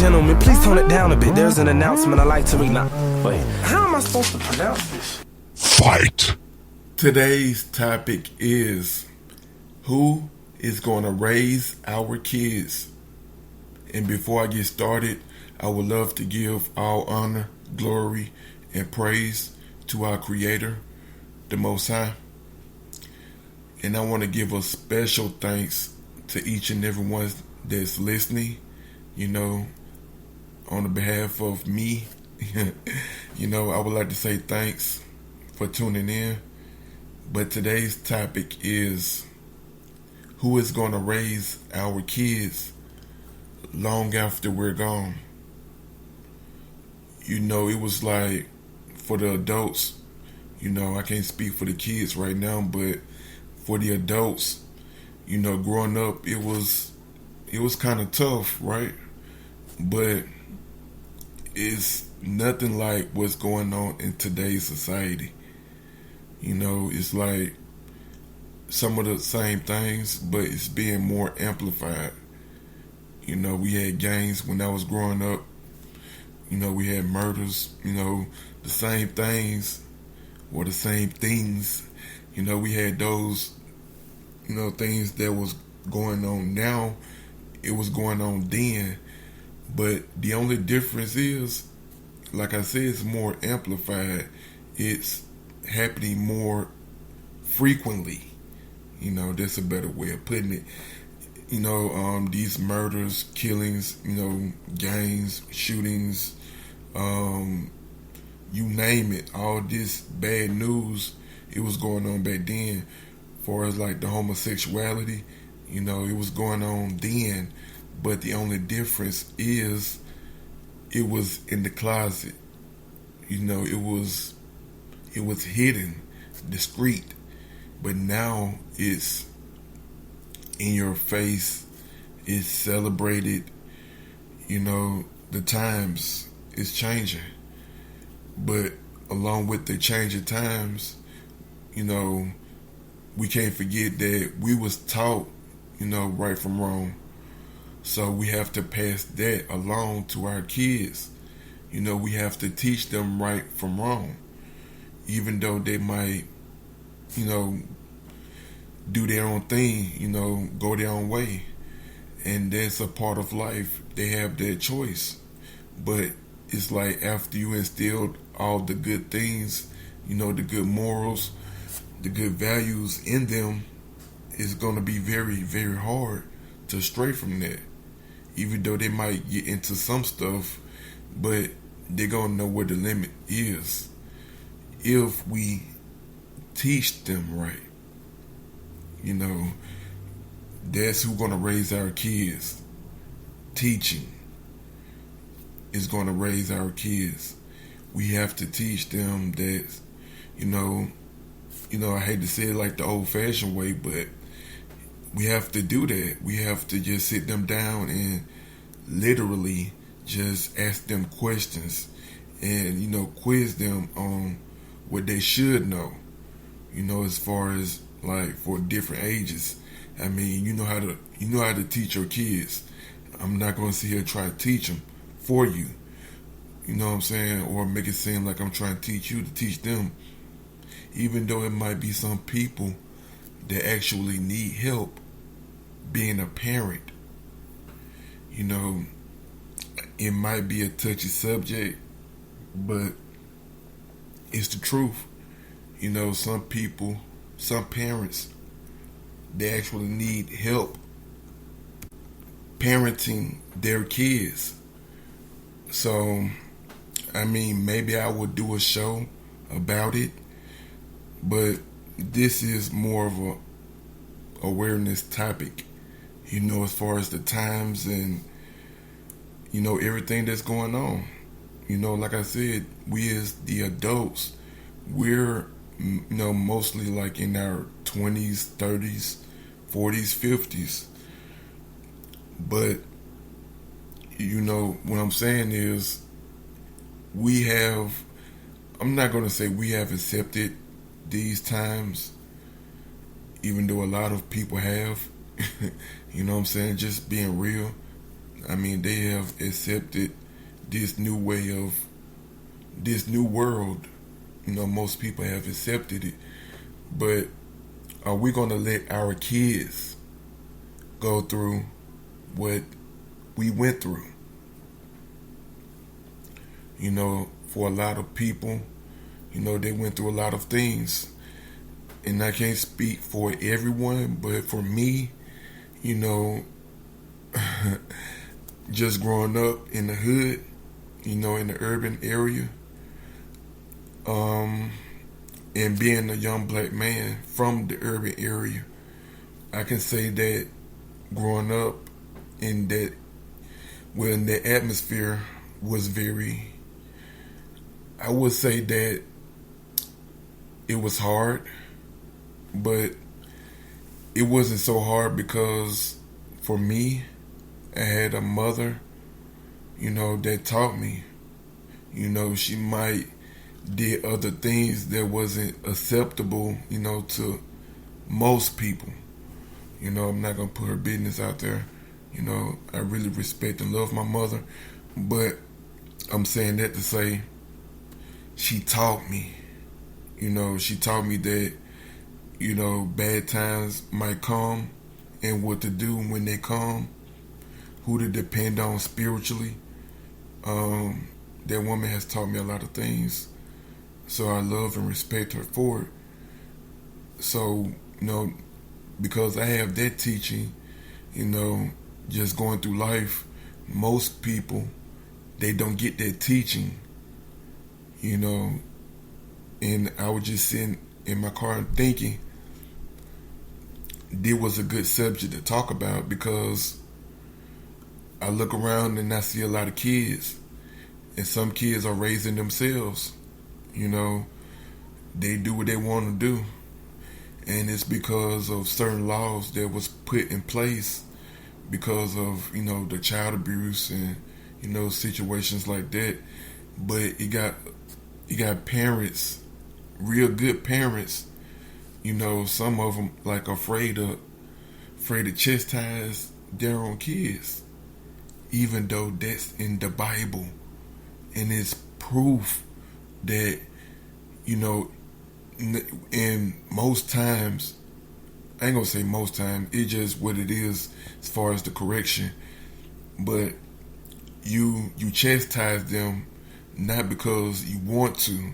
gentlemen, please tone it down a bit. There's an announcement I'd like to read now. Wait, how am I supposed to pronounce this? Fight! Today's topic is, who is going to raise our kids? And before I get started, I would love to give all honor, glory, and praise to our Creator, the Most High. And I want to give a special thanks to each and every one that's listening, on the behalf of me. I would like to say thanks for tuning in. But today's topic is, who is going to raise our kids long after we're gone? It was like, for the adults, I can't speak for the kids right now, but for the adults, growing up, it was kind of tough, right? But it's nothing like what's going on in today's society. It's like some of the same things, but it's being more amplified. We had gangs when I was growing up. We had murders, the same things or the same things. We had those, things that was going on now. It was going on then. But the only difference is, like I said, it's more amplified. It's happening more frequently. That's a better way of putting it. These murders, killings, gangs, shootings, you name it, all this bad news, it was going on back then. As far as like the homosexuality, it was going on then. But the only difference is it was in the closet. It was hidden, discreet. But now it's in your face. It's celebrated. The times is changing. But along with the changing times, we can't forget that we was taught, right from wrong. So we have to pass that along to our kids. We have to teach them right from wrong. Even though they might, do their own thing, go their own way. And that's a part of life. They have their choice. But it's like after you instilled all the good things, the good morals, the good values in them, it's going to be very, very hard to stray from that. Even though they might get into some stuff, but they're going to know where the limit is if we teach them right. That's who's going to raise our kids. Teaching is going to raise our kids. We have to teach them that, I hate to say it like the old-fashioned way, but we have to do that. We have to just sit them down and literally just ask them questions and, quiz them on what they should know, as far as like for different ages. I mean, you know how to teach your kids. I'm not going to sit here and try to teach them for you. You know what I'm saying? Or make it seem like I'm trying to teach you to teach them. Even though it might be some people that actually need help being a parent. It might be a touchy subject, but it's the truth. Some parents, they actually need help parenting their kids. So, maybe I would do a show about it, but this is more of a awareness topic, as far as the times and, everything that's going on. Like I said, we as the adults, we're, mostly like in our 20s, 30s, 40s, 50s. But, what I'm saying is I'm not going to say we have accepted these times, even though a lot of people have, just being real. I mean, they have accepted this new way of this new world. You know, most people have accepted it. But are we going to let our kids go through what we went through? You know, for a lot of people, you know, they went through a lot of things. And I can't speak for everyone, but for me, you know, just growing up in the hood, you know, in the urban area, and being a young black man from the urban area, I can say that growing up in that, when the atmosphere was very, I would say that it was hard, but it wasn't so hard because for me, I had a mother, you know, that taught me. You know, she might did other things that wasn't acceptable, you know, to most people. You know, I'm not gonna put her business out there. You know, I really respect and love my mother, but I'm saying that to say she taught me. You know, she taught me that, you know, bad times might come and what to do when they come, who to depend on spiritually. That woman has taught me a lot of things, so I love and respect her for it. So, you know, because I have that teaching, you know, just going through life, most people, they don't get that teaching, you know. And I was just sitting in my car and thinking, this was a good subject to talk about, because I look around and I see a lot of kids, and some kids are raising themselves. You know, they do what they want to do, and it's because of certain laws that was put in place because of, you know, the child abuse and, you know, situations like that. But you got parents, real good parents, you know, some of them like afraid to chastise their own kids, even though that's in the Bible, and it's proof that, you know, and most times, I ain't gonna say most times, it's just what it is as far as the correction. But you chastise them not because you want to,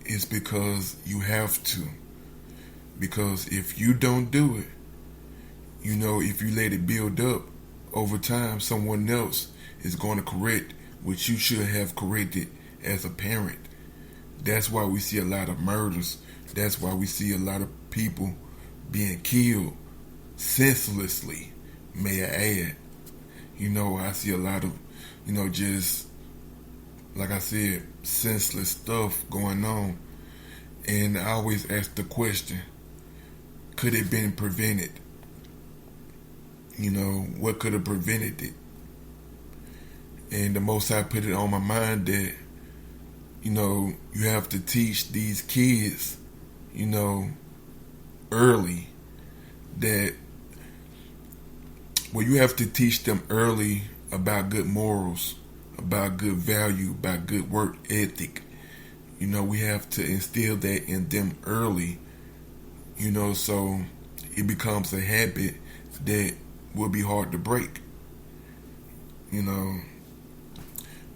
it's because you have to. Because if you don't do it, you know, if you let it build up over time, someone else is going to correct what you should have corrected as a parent. That's why we see a lot of murders. That's why we see a lot of people being killed senselessly, may I add. You know, I see a lot of, you know, just, like I said, senseless stuff going on. And I always ask the question, could it have been prevented? You know, what could have prevented it? And the Most High put it on my mind that, you know, you have to teach these kids, you know, early, that, well, you have to teach them early about good morals, about good value, about good work ethic. You know, we have to instill that in them early, you know, so it becomes a habit that will be hard to break, you know.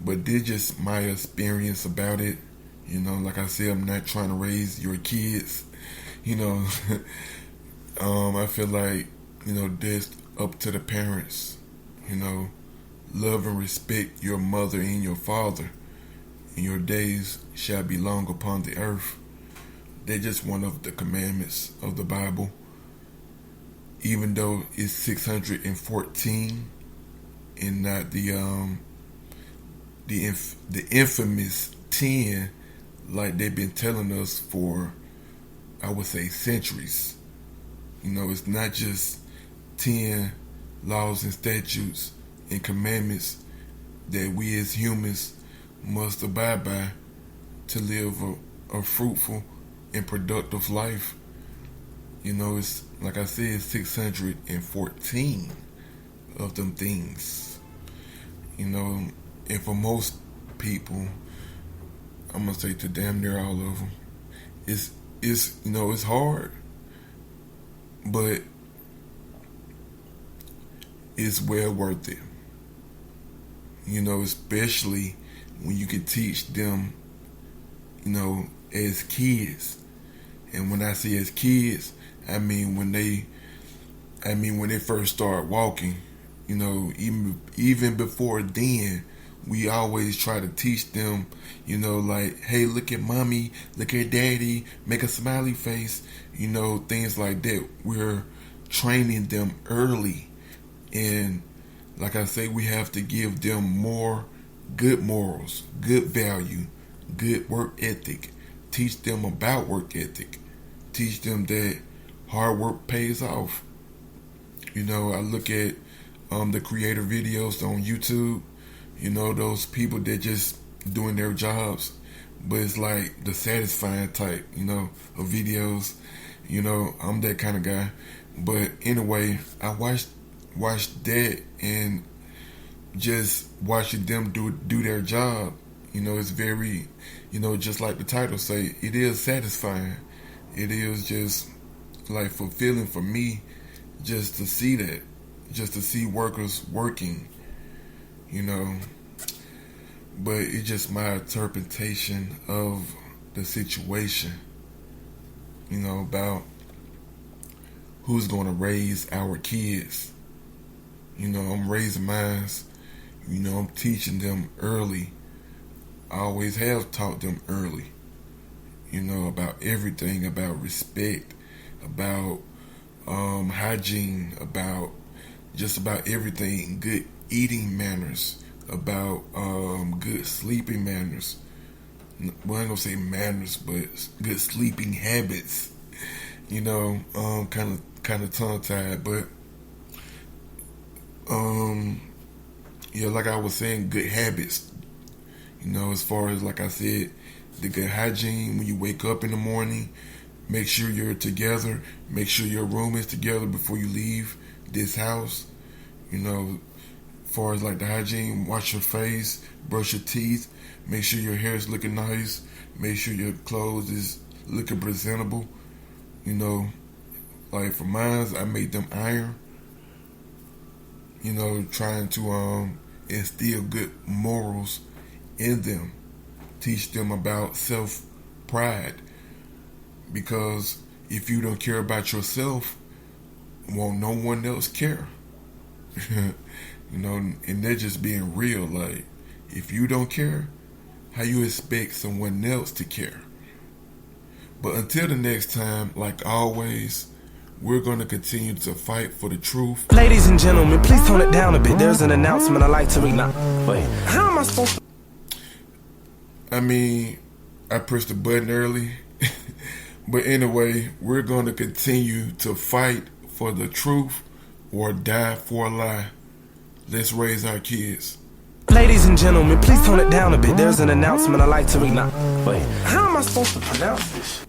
But this just my experience about it. You know, like I said, I'm not trying to raise your kids. You know, I feel like, you know, that's up to the parents. You know, love and respect your mother and your father, and your days shall be long upon the earth. They're just one of the commandments of the Bible. Even though it's 614 and not the infamous 10 like they've been telling us for, I would say, centuries. You know, it's not just 10 laws and statutes and commandments that we as humans must abide by to live a fruitful and productive life. You know, it's, like I said, 614 of them things. You know, and for most people, I'm gonna say to damn near all of them, it's it's hard, but it's well worth it. Especially when you can teach them, as kids. And when I say as kids, I mean when they first start walking. Even before then, we always try to teach them, like, hey, look at mommy, look at daddy, make a smiley face, things like that. We're training them early. And like I say, we have to give them more good morals, good value, good work ethic. Teach them about work ethic. Teach them that hard work pays off. I look at the creator videos on YouTube, those people that just doing their jobs, but it's like the satisfying type, of videos. I'm that kind of guy. But anyway, I watched that and just watching them do their job. It's very, just like the title say, it is satisfying. It is just like fulfilling for me just to see that, just to see workers working, but it's just my interpretation of the situation, about who's going to raise our kids. I'm raising mine, I'm teaching them early. I always have taught them early, about everything, about respect, about hygiene, about just about everything, good eating manners, about good sleeping manners. Well, I ain't gonna say manners, but good sleeping habits. Kind of tongue tied, but yeah, like I was saying, good habits. As far as, like I said, the good hygiene when you wake up in the morning. Make sure you're together. Make sure your room is together before you leave this house. As far as like the hygiene, wash your face, brush your teeth, make sure your hair is looking nice, make sure your clothes is looking presentable. Like for mine, I made them iron. Trying to instill good morals in them, teach them about self-pride. Because if you don't care about yourself, won't no one else care? And they're just being real. Like, if you don't care, how you expect someone else to care? But until the next time, like always, we're going to continue to fight for the truth. Ladies and gentlemen, please tone it down a bit. There's an announcement I'd like to read now. Wait, how am I supposed to? I pressed the button early. But anyway, we're going to continue to fight for the truth or die for a lie. Let's raise our kids. Ladies and gentlemen, please tone it down a bit. There's an announcement I'd like to read now. Wait, how am I supposed to pronounce this?